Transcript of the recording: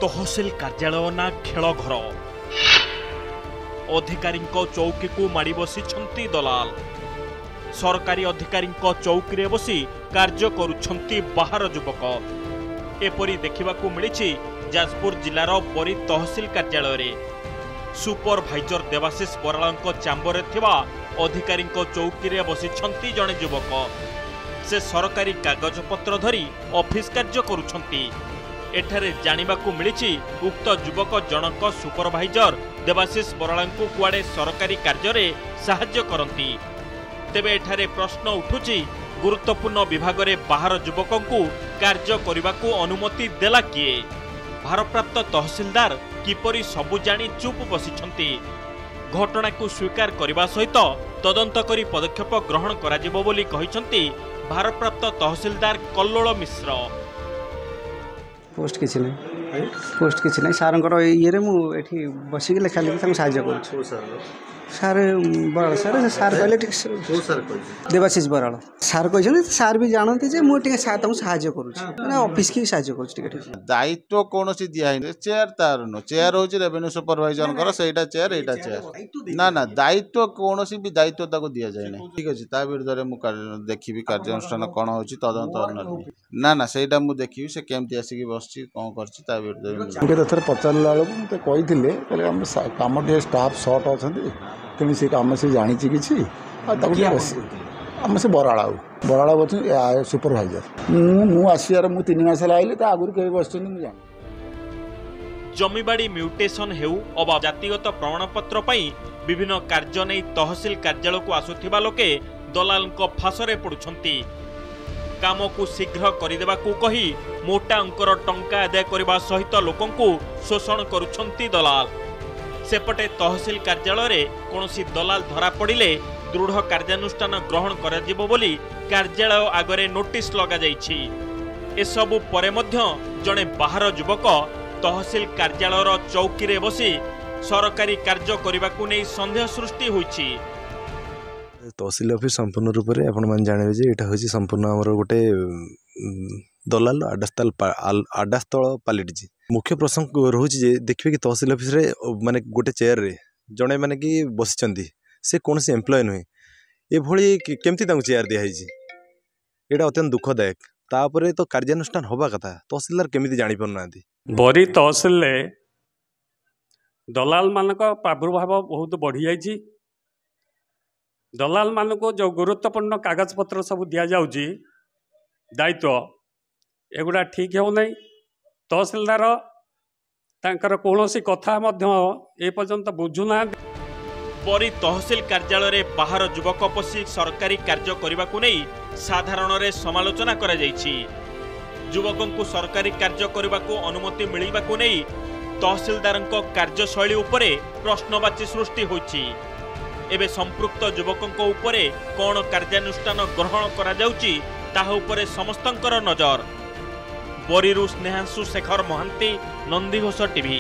तहसिल कार्यालय ना खेल घर अधिकारी चौकी को माड़ी बसी दलाल सरकारी अधिकारी चौकी बसी कार्य करुछंती बाहर युवक एपरी देखा मिली जाजपुर जिलार बरी तहसिल कार्यालय रे सुपरभाइजर देवाशीष बराल चांबर अधिकारी चौकी रे बसी जड़े युवक से सरकारी कागज पत्र धरी ऑफिस कार्य करुछंती। एठारे जानिबाकू मिली उक्त युवक जनक सुपरभाइजर देवाशीष बराल कुआडे सरकारी कार्य रे साहाय्य करती। तेबे एठारे प्रश्न उठुची गुरुत्वपूर्ण विभाग रे बाहर युवक को कार्य करने अनुमति देला किए? भारप्राप्त तहसिलदार किपरि सबु जानी चुप बसिछंती? घटना को स्वीकार करने सहित तदंत करी पदक्षेप ग्रहण कराजिबो बोली कहिछंती भारप्राप्त तहसिलदार कल्लोल मिश्र। पोस्ट किसी नहीं सार ये मुझे बसिक लेखा लिखी साहय कर सार बराल सार कहले देवाशीष बराल सार कहते सार भी जानते जे मुझे साहय कर ऑफिस की साहय कर दायित्व कौन सी दिखाई चेयर तार नो चेयर हूँ रेवेन्यू सुपरभाइजर सहीटा चेयर एटा चेयर ना ना दायित्व कौन सी भी दायित्व ताको दिया जाए ना ठीक अच्छे ता विरुद्ध मुझे देखी कार्यानुष्ठान कौन हो तदंत ना ना सहीटा मुझे देखी से केमती आसिक बस कौन कर विरुद्ध थे पचारा बेलू कही कम टे स्टाफ सर्ट अच्छा तेणु सी कम से जानी कि आम से बराड़ बराड़ बस सुपरभाइजर मुझे आसार मुझे 3 मास आइली आगुरी कहीं बस जान जमीबाड़ी म्यूटेशन हेउ अबा जातिगत प्रमाणपत्र विभिन्न कार्य नहीं तहसिल कार्यालय को आसुथिबा लोके दलाल फासरे पड़ुछंती। काम को शीघ्र करदेवाकू कही मोटा अंकर टंका आदाय करने सहित लोकंकु शोषण करुछंती दलाल। सेपटे तहसिल कार्यालय रे कोनोसी दलाल धरा पड़िले दृढ़ कार्यानुष्ठान ग्रहण कराजिबो बोली कार्यालय आगरे नोटिस लगा जाइछि। एसबु परे मध्य जणे बाहर युवक तहसिल कार्यालयर चौकी रे बसी सरकारी कार्य करबाकू नै संदेह सृष्टि होइछि। तहसिल ऑफिस संपूर्ण रूप से आपण जानवे जे एटा होछि संपूर्ण हमर गोटे दलाल आडास्थल पालिटी मुख्य प्रसंग रोचे जे देखिए कि तहसिल ऑफिस रे माने गोटे चेयर रे जड़े माने कि बसिचंती से कौन से एम्प्लॉय नुहे ये भली केमती चेयर दिखाई एटा अत्यंत दुखदायक। तापर तो कार्यानुष्ठान होबा कथा तहसिलदार केमिति जानि पारना बरी तहसिल दलाल मानक प्रादुर्भाव बहुत बढ़ी जाइए। दलाल मान को जो गुरुत्वपूर्ण कागज पत्र सब दि जाऊँगी दायित्व एगुड़ा ठीक हो नहीं। तहसिलदार तांकर कौनसी कथा ए पर्यंत बुझुना। बरी तहसिल कार्यालय रे बाहर युवक पसी सरकारी कार्य करने नहीं साधारण रे समालोचना करा जाइछि। युवकों को सरकारी कार्य करने को अनुमति मिलवा को नहीं तहसिलदार कार्यशैली उपरे प्रश्नवाची सृष्टि होइछि। एबे संपृक्त युवकों उपरे कौन कार्यानुष्ठान ग्रहण करा जाउछि ताहा उपरे समस्तंकर नजर। बरीरु स्नेहांशु शेखर महांती, नंदीघोष टीवी।